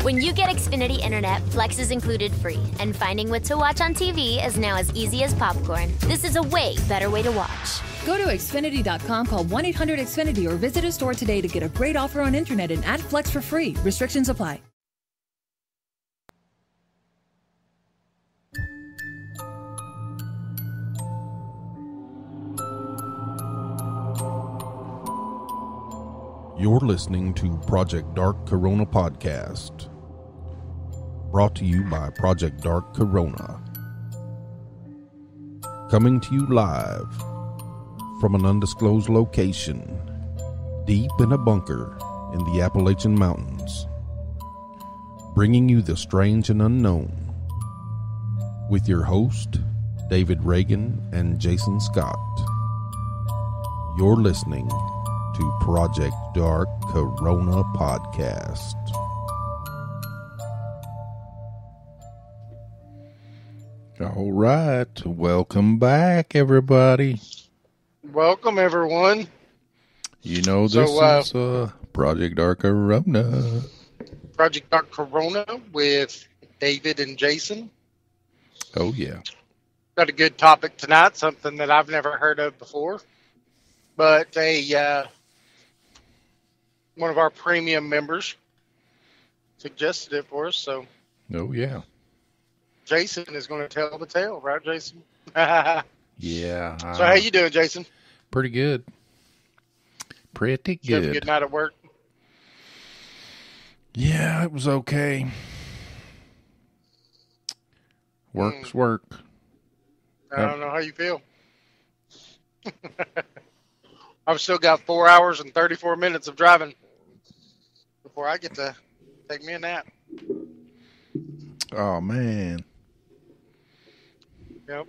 When you get Xfinity Internet, Flex is included free, and finding what to watch on TV is now as easy as popcorn. This is a way better way to watch. Go to Xfinity.com, call 1-800-XFINITY, or visit a store today to get a great offer on Internet and add Flex for free. Restrictions apply. You're listening to Project Dark Corona Podcast, brought to you by Project Dark Corona. Coming to you live from an undisclosed location, deep in a bunker in the Appalachian Mountains, bringing you the strange and unknown, with your host, David Reagan and Jason Scott. You're listening to Project Dark Corona Podcast. All right, welcome back, everybody. Welcome, everyone. You know this is Project Dark Corona. Project Dark Corona with David and Jason. Oh, yeah. Got a good topic tonight, something that I've never heard of before. But one of our premium members suggested it for us, so. Oh, yeah. Jason is going to tell the tale, right, Jason? Yeah. So how you doing, Jason? Pretty good. Pretty Did you have a good. good night at work? Yeah, it was okay. Work's work. I don't know how you feel. I've still got 4 hours and 34 minutes of driving before I get to take me a nap. Oh, man. Yep.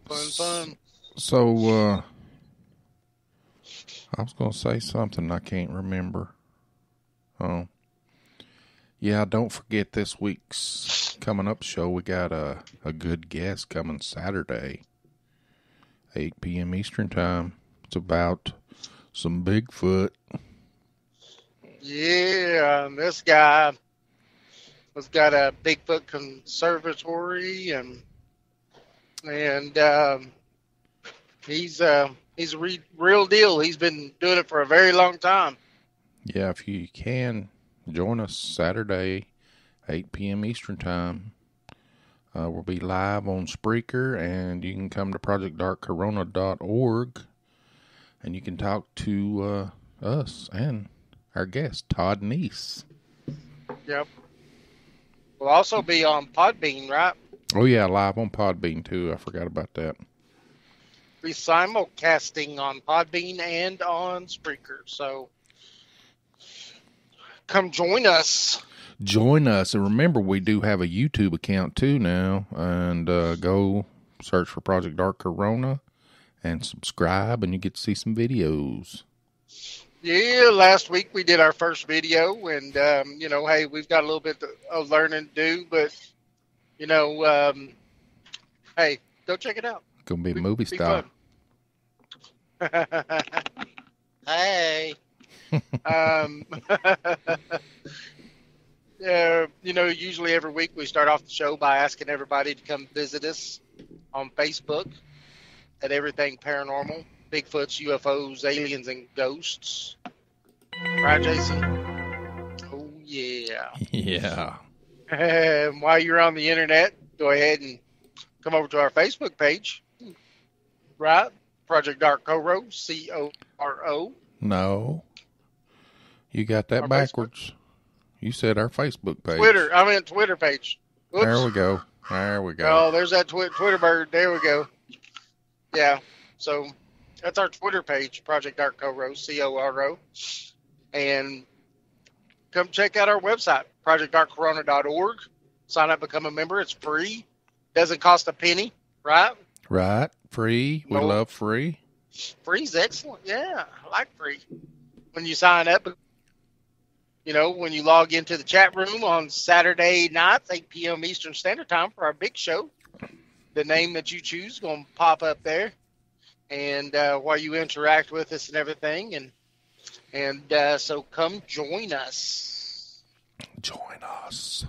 Fun. So, I was going to say something I can't remember. Oh. Yeah, don't forget this week's coming up show. We got a good guest coming Saturday, 8 p.m. Eastern Time. It's about some Bigfoot. Yeah, this guy has got a Bigfoot conservatory, and he's a real deal. He's been doing it for a very long time. Yeah, if you can, join us Saturday, 8 p.m. Eastern Time. We'll be live on Spreaker, and you can come to projectdarkcorona.org, and you can talk to us and our guest, Todd Neese. Yep. We'll also be on Podbean, right? Oh, yeah, live on Podbean, too. I forgot about that. We're simulcasting on Podbean and on Spreaker, so come join us. Join us. And remember, we do have a YouTube account, too, now. And go search for Project Dark Corona and subscribe, and you get to see some videos. Yeah, last week we did our first video, and, hey, we've got a little bit of learning to do, but, hey, go check it out. Gonna be movie style. Hey. Usually every week we start off the show by asking everybody to come visit us on Facebook at Everything Paranormal. Bigfoots, UFOs, aliens, and ghosts. Right, Jason? Oh, yeah. Yeah. And while you're on the internet, go ahead and come over to our Facebook page. Right? Project Dark Coro, C-O-R-O. No. You got that Our backwards. Facebook? You said our Facebook page. Twitter page. Oops. There we go. Oh, there's that Twitter bird. There we go. Yeah. So that's our Twitter page, Project Dark Coro, C-O-R-O. And come check out our website, projectdarkcorona.org. Sign up, become a member. It's free. Doesn't cost a penny, right? Right. Free. We love free. Free's excellent. Yeah, I like free. When you sign up, when you log into the chat room on Saturday nights, 8 p.m. Eastern Standard Time for our big show, the name that you choose is going to pop up there. And while you interact with us and everything. And so come join us. Join us.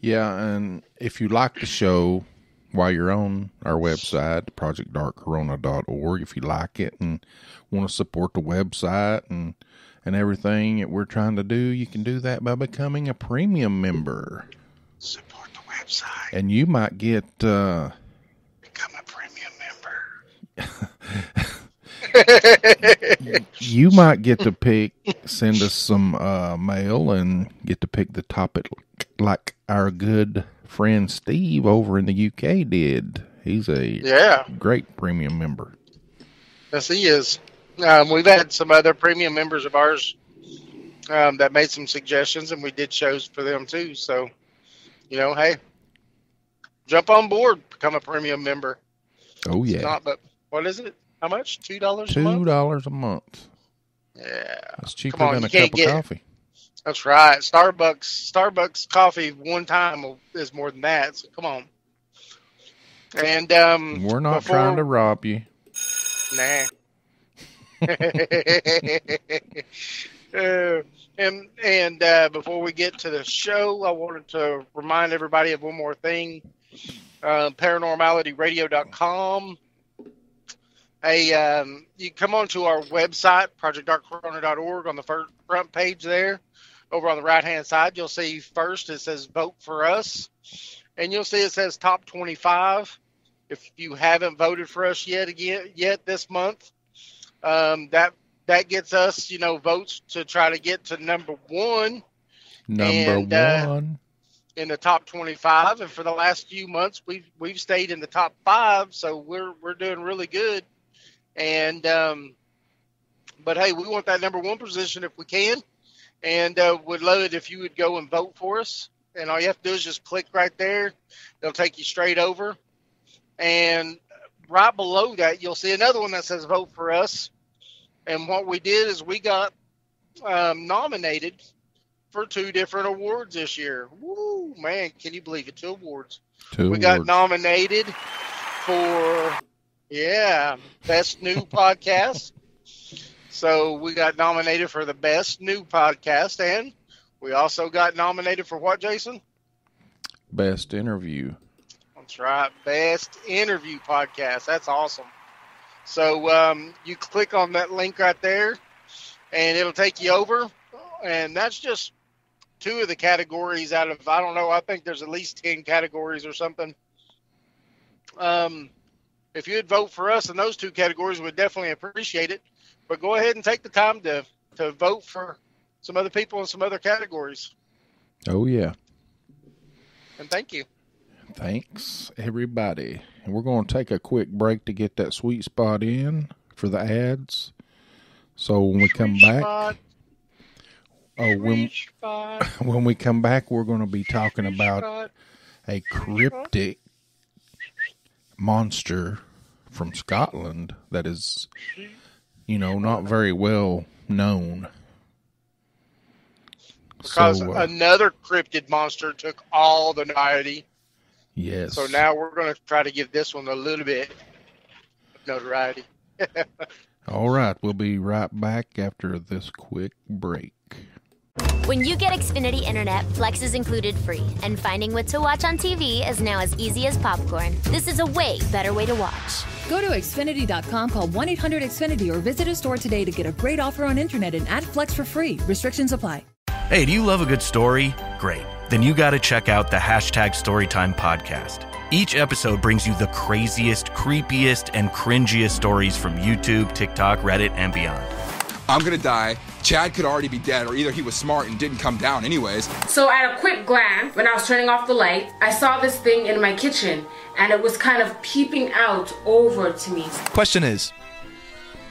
Yeah, and if you like the show, while you're on our website, projectdarkcorona.org, if you like it and want to support the website and everything that we're trying to do, you can do that by becoming a premium member. Support the website. And you might get... Become a premium member. You might get to send us some mail and get to pick the topic like our good friend Steve over in the UK did. He's a great premium member. Yes, he is. We've had some other premium members of ours that made some suggestions, and we did shows for them too. So, hey, jump on board, become a premium member. Oh, yeah. It's not, but what is it? How much? $2 a month? $2 a month. Yeah. That's cheaper than a cup of coffee. That's right. Starbucks coffee one time is more than that. So come on. And we're not trying to rob you. Nah. And before we get to the show, I wanted to remind everybody of one more thing. ParanormalityRadio.com. You come onto our website, projectdarkcorona.org, on the front page there. Over on the right-hand side, you'll see first it says Vote for Us. And you'll see it says Top 25. If you haven't voted for us yet this month, that gets us, votes to try to get to number one. Number one. In the top 25. And for the last few months, we've stayed in the top 5, so we're doing really good. And but hey, we want that number one position if we can. And would love it if you would go and vote for us. And all you have to do is just click right there. They'll take you straight over. And right below that, you'll see another one that says Vote for Us. And what we did is we got nominated for 2 different awards this year. Woo, man, can you believe it? 2 awards. We got nominated for, Best New Podcast. So we got nominated for the Best New Podcast, and we also got nominated for what, Jason? Best Interview. That's right, Best Interview Podcast. That's awesome. So you click on that link right there, and it'll take you over, and that's just 2 of the categories out of, I don't know, I think there's at least 10 categories or something. If you'd vote for us in those 2 categories, we'd definitely appreciate it. But go ahead and take the time to vote for some other people in some other categories. Oh, yeah. And thank you. Thanks, everybody. And we're going to take a quick break to get that sweet spot in for the ads. So when we come back... when we come back, we're going to be talking about a cryptic monster from Scotland that is... not very well known. Because another cryptid monster took all the notoriety. Yes. So now we're going to try to give this one a little bit of notoriety. All right. We'll be right back after this quick break. When you get Xfinity Internet, Flex is included free, and finding what to watch on TV is now as easy as popcorn. This is a way better way to watch. Go to Xfinity.com, call 1-800-XFINITY, or visit a store today to get a great offer on internet and add Flex for free. Restrictions apply. Hey, do you love a good story? Great. Then you got to check out the #Storytime podcast. Each episode brings you the craziest, creepiest, and cringiest stories from YouTube, TikTok, Reddit, and beyond. I'm gonna die. Chad could already be dead, or either he was smart and didn't come down anyways. So at a quick glance, when I was turning off the light, I saw this thing in my kitchen, and it was kind of peeping out over to me. Question is,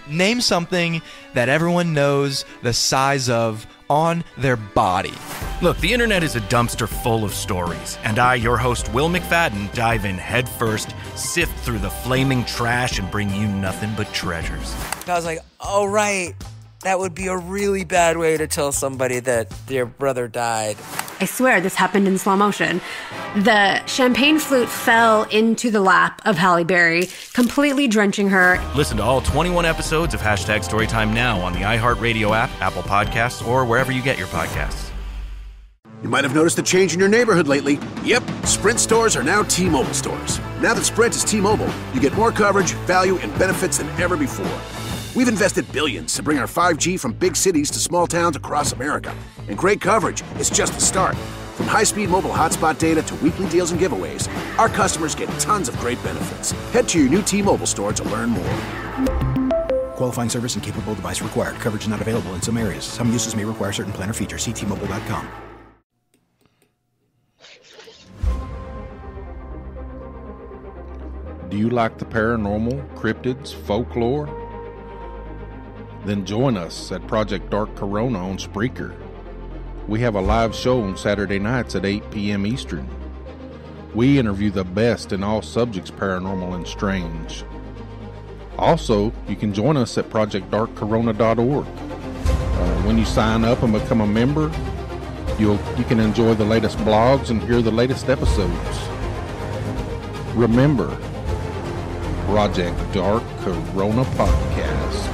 name something that everyone knows the size of on their body. Look, the internet is a dumpster full of stories, and I, your host, Will McFadden, dive in head first, sift through the flaming trash, and bring you nothing but treasures. I was like, oh, right. That would be a really bad way to tell somebody that their brother died. I swear this happened in slow motion. The champagne flute fell into the lap of Halle Berry, completely drenching her. Listen to all 21 episodes of Hashtag Storytime now on the iHeartRadio app, Apple Podcasts, or wherever you get your podcasts. You might have noticed a change in your neighborhood lately. Yep, Sprint stores are now T-Mobile stores. Now that Sprint is T-Mobile, you get more coverage, value, and benefits than ever before. We've invested billions to bring our 5G from big cities to small towns across America. And great coverage is just the start. From high-speed mobile hotspot data to weekly deals and giveaways, our customers get tons of great benefits. Head to your new T-Mobile store to learn more. Qualifying service and capable device required. Coverage not available in some areas. Some uses may require certain plan or features. See T-Mobile.com. Do you like the paranormal, cryptids, folklore? Then join us at Project Dark Corona on Spreaker. We have a live show on Saturday nights at 8 p.m. Eastern. We interview the best in all subjects paranormal and strange. Also, you can join us at ProjectDarkCorona.org. When you sign up and become a member, you can enjoy the latest blogs and hear the latest episodes. Remember, Project Dark Corona Podcast.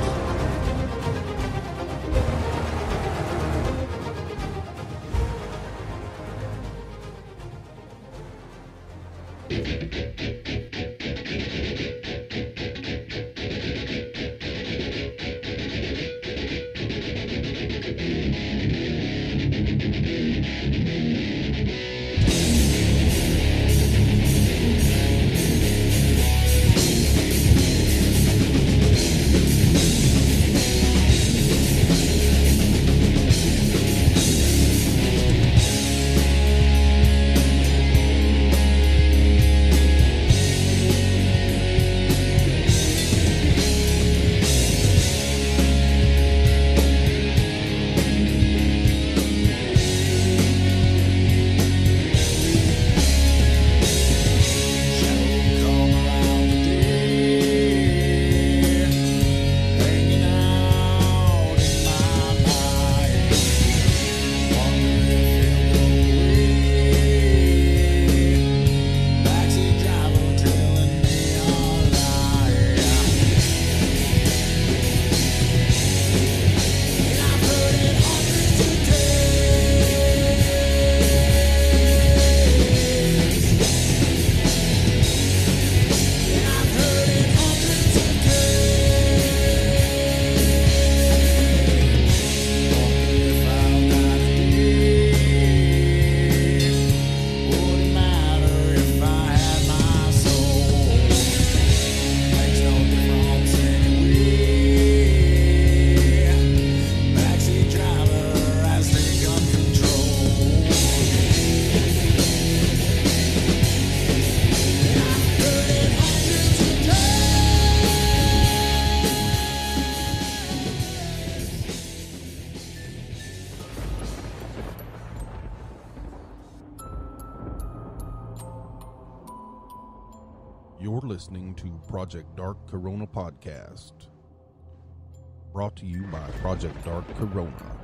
You're listening to Project Dark Corona Podcast, brought to you by Project Dark Corona.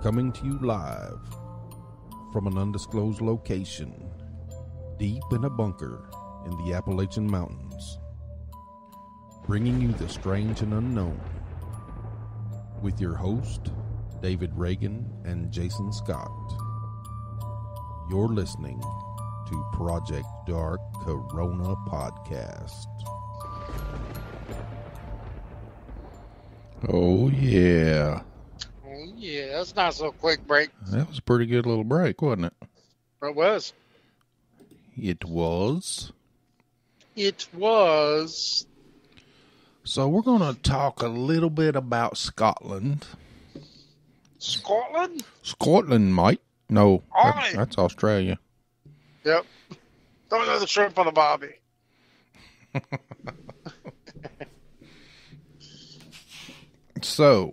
Coming to you live from an undisclosed location, deep in a bunker in the Appalachian Mountains, bringing you the strange and unknown, with your host, David Reagan and Jason Scott. You're listening to Project Dark Corona Podcast. Oh, yeah. Oh, yeah. That's a nice little quick break. That was a pretty good little break, wasn't it? It was. It was. It was. So we're going to talk a little bit about Scotland. Scotland? Scotland, mate. No, Aye. that's Australia. Yep. Those are the shrimp on the bobby. So,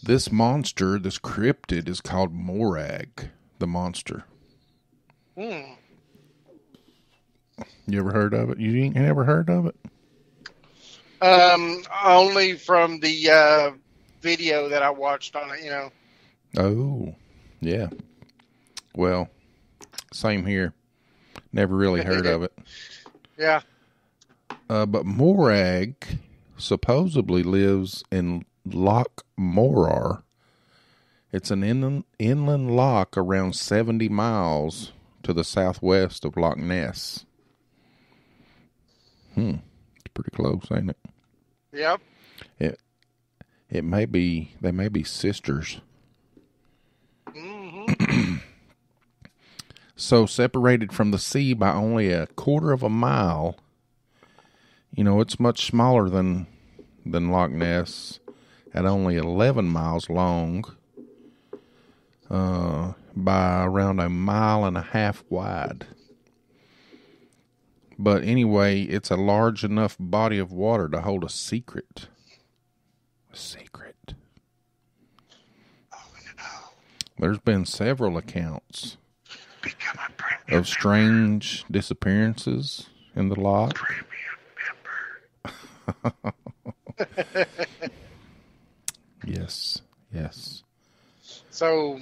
this monster, this cryptid, is called Morag, the monster. You ever heard of it? You ain't never heard of it? Only from the video that I watched on it, you know. Oh, yeah. Well, same here. Never really heard of it. Yeah. But Morag supposedly lives in Loch Morar. It's an inland loch around 70 miles to the southwest of Loch Ness. It's pretty close, ain't it? Yep. They may be sisters. Mm-hmm. So separated from the sea by only a quarter of a mile. You know, it's much smaller than Loch Ness, at only 11 miles long, by around a mile and a half wide. But anyway, it's a large enough body of water to hold a secret. A secret. Oh, no. There's been several accounts of strange disappearances in the loch. Yes. So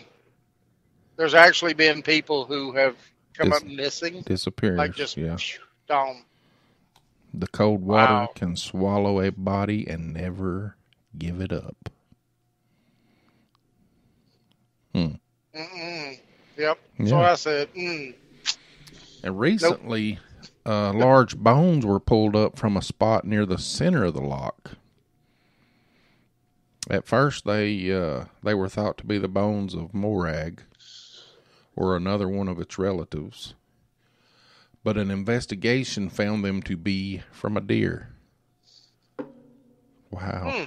there's actually been people who have come up missing. Disappeared. Like just gone. The cold water can swallow a body and never give it up. Yep. Yeah. So I said, And recently, large bones were pulled up from a spot near the center of the loch. At first, they were thought to be the bones of Morag or another one of its relatives. But an investigation found them to be from a deer. Wow.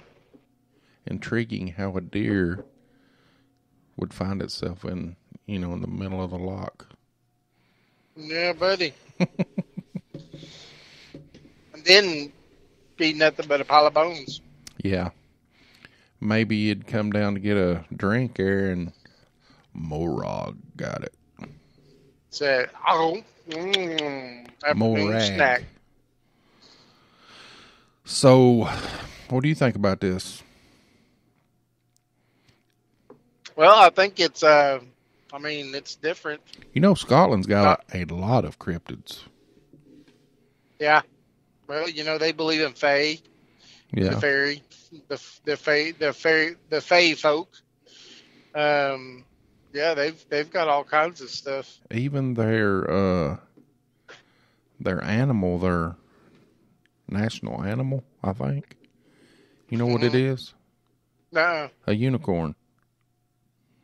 Intriguing how a deer would find itself in the middle of the loch. Yeah, buddy. And then be nothing but a pile of bones. Yeah. Maybe you'd come down to get a drink there and Morag got it. Said, afternoon snack. So, what do you think about this? Well, I think it's, it's different. Scotland's got a lot of cryptids. Yeah. Well, they believe in fae. Yeah. The fairy. The fae folk. Yeah, they've got all kinds of stuff. Even their animal, their national animal, I think. You know what it is? No. A unicorn.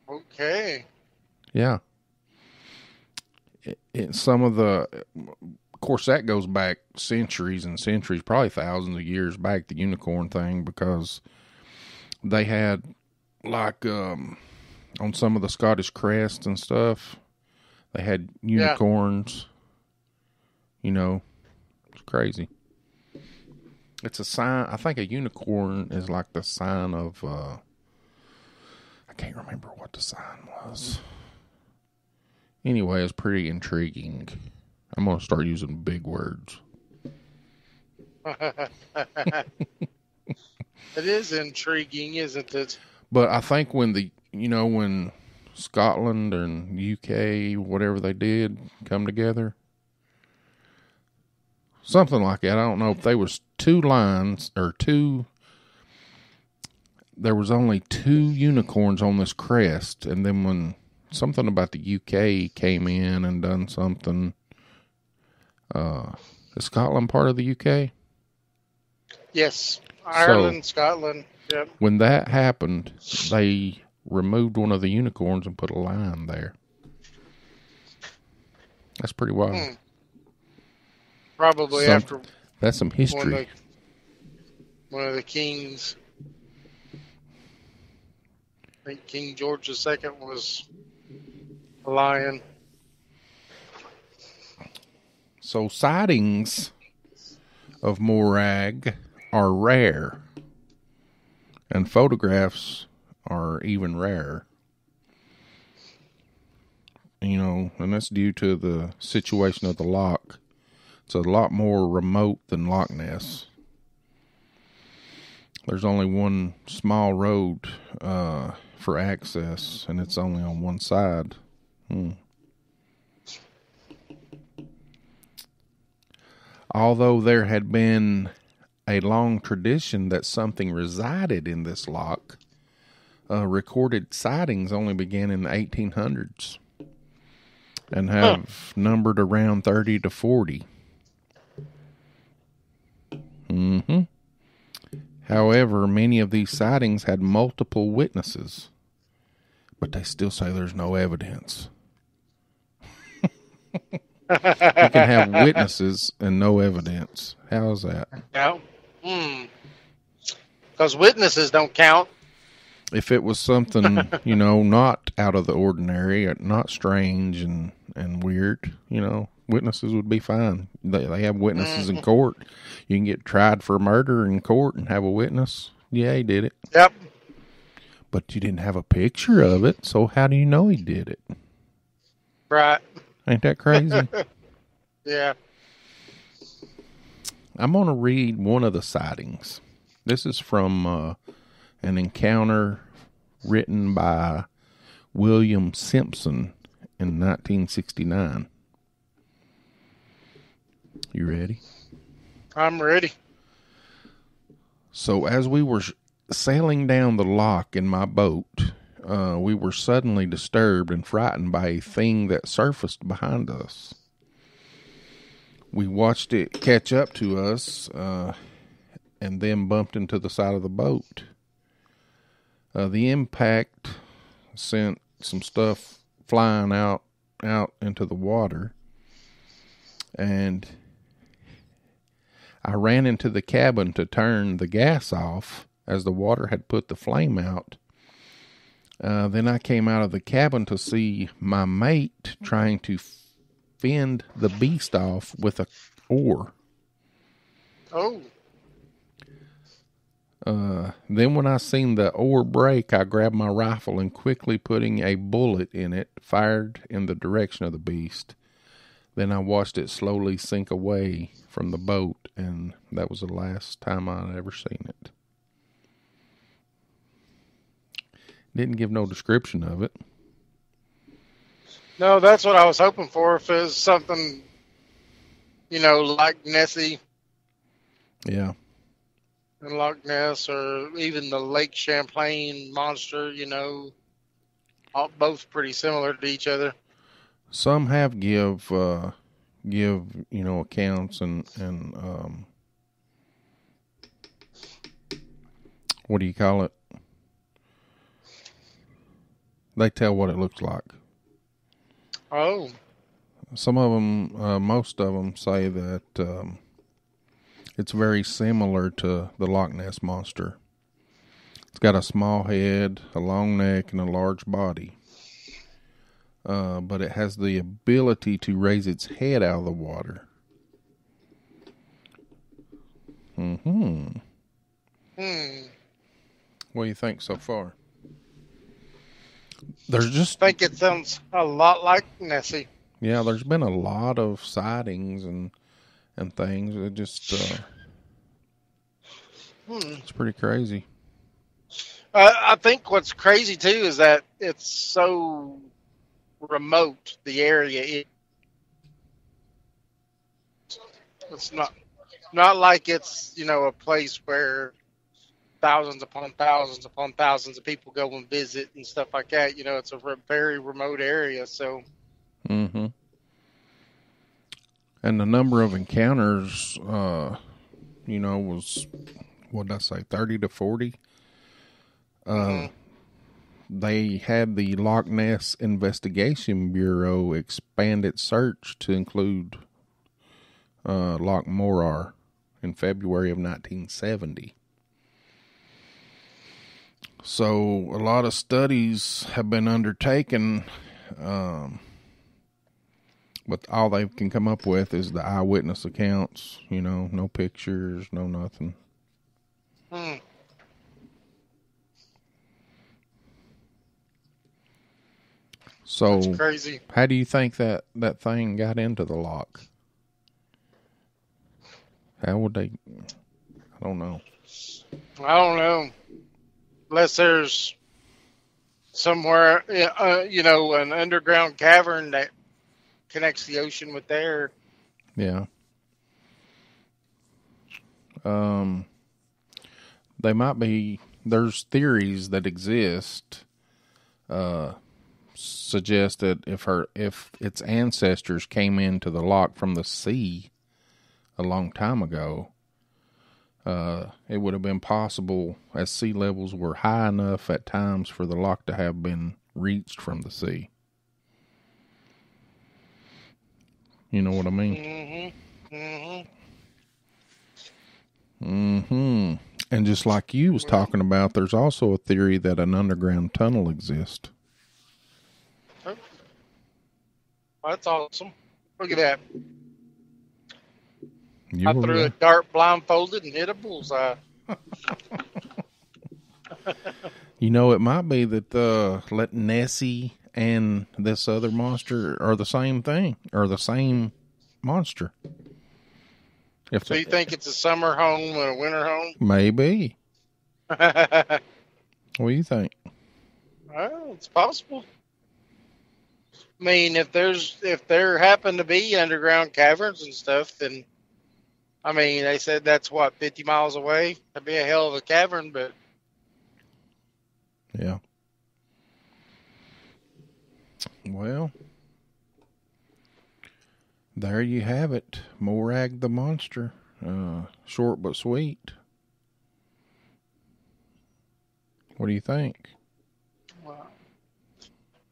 Okay. Yeah. Of course, that goes back centuries and centuries, probably thousands of years back, the unicorn thing, because they had, like, on some of the Scottish crests and stuff, they had unicorns. Yeah. It's crazy. It's a sign. I think a unicorn is like the sign of, I can't remember what the sign was. Anyway, it's pretty intriguing. I'm going to start using big words. It is intriguing, isn't it? But I think when Scotland and UK, whatever they did, come together, something like that. I don't know if there was two lines or there was only 2 unicorns on this crest. And then when something about the UK came in and done something, is Scotland part of the UK? Yes. Ireland, Scotland. Yep. When that happened, they removed one of the unicorns and put a line there. That's pretty wild. Probably after. That's some history. One of the kings. I think King George II was a lion. So sightings of Morag are rare, and photographs are even rarer. And that's due to the situation of the loch. It's a lot more remote than Loch Ness. There's only one small road for access, and it's only on one side. Although there had been a long tradition that something resided in this lock, recorded sightings only began in the 1800s and have numbered around 30 to 40. However, many of these sightings had multiple witnesses, but they still say there's no evidence. You can have witnesses and no evidence. How is that? Yeah. Because witnesses don't count. If it was something, not out of the ordinary, not strange and weird, witnesses would be fine. They have witnesses in court. You can get tried for murder in court and have a witness. Yeah, he did it. Yep. But you didn't have a picture of it, so how do you know he did it? Right. Ain't that crazy? Yeah. I'm going to read one of the sightings. This is from an encounter written by William Simpson in 1969. You ready? I'm ready. So as we were sailing down the lock in my boat, we were suddenly disturbed and frightened by a thing that surfaced behind us. We watched it catch up to us and then bumped into the side of the boat. The impact sent some stuff flying out into the water, and I ran into the cabin to turn the gas off as the water had put the flame out. Then I came out of the cabin to see my mate trying to fend the beast off with a oar. Oh. Then when I seen the oar break, I grabbed my rifle and quickly putting a bullet in it, fired in the direction of the beast. Then I watched it slowly sink away from the boat, and that was the last time I'd ever seen it. Didn't give no description of it. No, that's what I was hoping for. If it was something, like Nessie. Yeah. And Loch Ness, or even the Lake Champlain monster, both pretty similar to each other. Some have give accounts and what do you call it? They tell what it looks like. Oh. Some of them, most of them say that it's very similar to the Loch Ness monster. It's got a small head, a long neck, and a large body. But it has the ability to raise its head out of the water. What do you think so far? I think it sounds a lot like Nessie. Yeah, there's been a lot of sightings and things. It just it's pretty crazy. I think what's crazy too is that it's so remote, the area. It's not like it's a place where thousands upon thousands upon thousands of people go and visit and stuff like that. It's a very remote area. So. Mm-hmm. And the number of encounters, was, what did I say, 30 to 40? They had the Loch Ness Investigation Bureau expand its search to include Loch Morar in February of 1970. So a lot of studies have been undertaken, but all they can come up with is the eyewitness accounts, no pictures, no nothing. So that's crazy. How do you think that thing got into the lock? How would they? I don't know. I don't know. Unless there's somewhere, an underground cavern that connects the ocean with there. Yeah. They might be. There's theories that exist. Suggest that if its ancestors came into the loch from the sea a long time ago, it would have been possible, as sea levels were high enough at times, for the loch to have been reached from the sea. You know what I mean? And just like you was talking about, there's also a theory that an underground tunnel exists. Oh, that's awesome. Look at that. I threw a dart blindfolded and hit a bullseye. You know, it might be that let Nessie and this other monster are the same thing, or the same monster. So you think it's a summer home and a winter home? Maybe. What do you think? Well, it's possible. I mean, if there happen to be underground caverns and stuff, then, I mean, they said that's 50 miles away. That'd be a hell of a cavern, but. Yeah. Well, there you have it. Morag the monster. Short but sweet. What do you think? Well,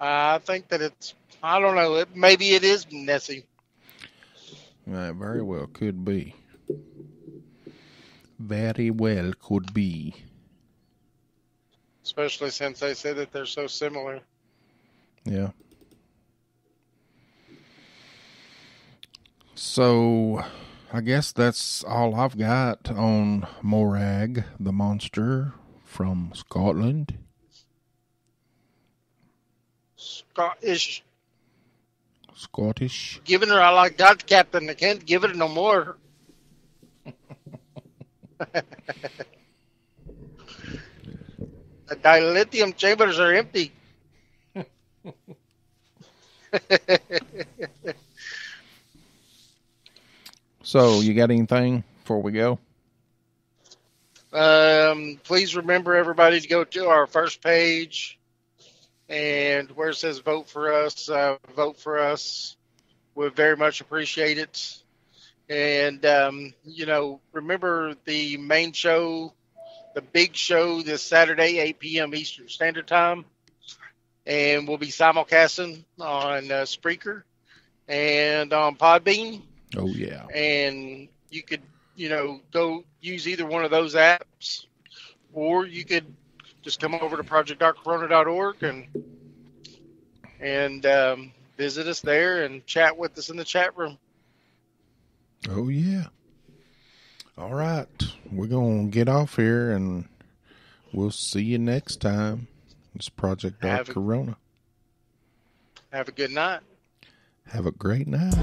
I think that I don't know, maybe it is Nessie. Very well could be. Very well could be. Especially since they said that they're so similar. Yeah. So, I guess that's all I've got on Morag, the monster from Scotland. Scottish. Giving her, I like that, Captain. I can't give it no more. The dilithium chambers are empty. So, you got anything before we go? Please remember, everybody, to go to our first page, and where it says vote for us, vote for us. We'd very much appreciate it. And, remember the main show, the big show this Saturday, 8 p.m. Eastern Standard Time. And we'll be simulcasting on Spreaker and on Podbean. Oh, yeah. And you could, go use either one of those apps, or you could just come over to projectdarkcorona.org and visit us there and chat with us in the chat room. Oh, yeah. All right. We're going to get off here, and we'll see you next time. It's Project Dark Corona. Have a good night. Have a great night.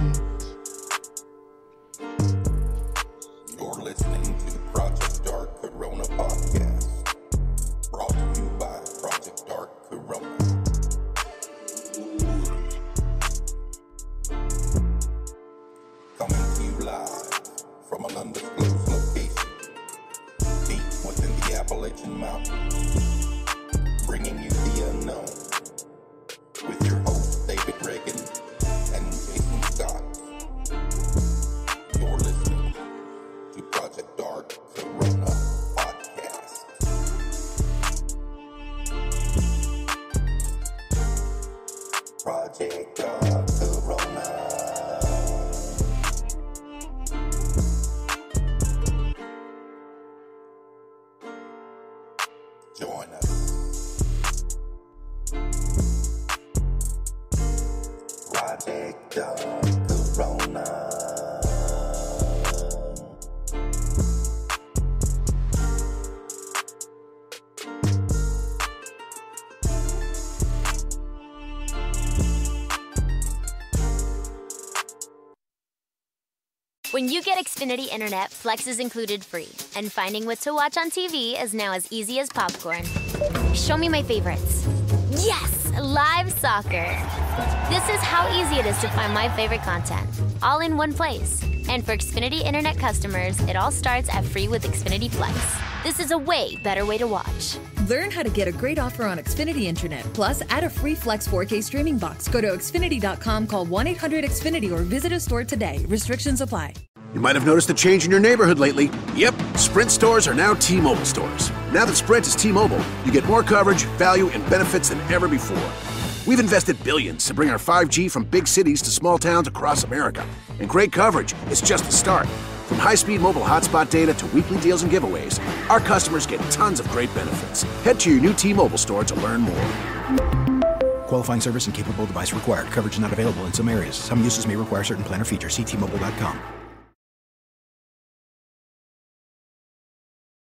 You're listening to the Project Dark Corona podcast, brought to you by Project Dark Corona. Coming to you live from an undisclosed location, deep within the Appalachian Mountains, bringing you the unknown with your hosts David Reagan and Jason Scott. You're listening to Project Dark Corona podcast. Project Dark Corona. Join us. Project Dark Corona. When you get Xfinity Internet, Flex is included free. And finding what to watch on TV is now as easy as popcorn. Show me my favorites. Yes, live soccer. This is how easy it is to find my favorite content, all in one place. And for Xfinity Internet customers, it all starts at free with Xfinity Flex. This is a way better way to watch. Learn how to get a great offer on Xfinity Internet. Plus, add a free Flex 4K streaming box. Go to Xfinity.com, call 1-800-XFINITY, or visit a store today. Restrictions apply. You might have noticed a change in your neighborhood lately. Yep, Sprint stores are now T-Mobile stores. Now that Sprint is T-Mobile, you get more coverage, value, and benefits than ever before. We've invested billions to bring our 5G from big cities to small towns across America. And great coverage is just the start. From high-speed mobile hotspot data to weekly deals and giveaways, our customers get tons of great benefits. Head to your new T-Mobile store to learn more. Qualifying service and capable device required. Coverage not available in some areas. Some uses may require certain plan or features. See T-Mobile.com.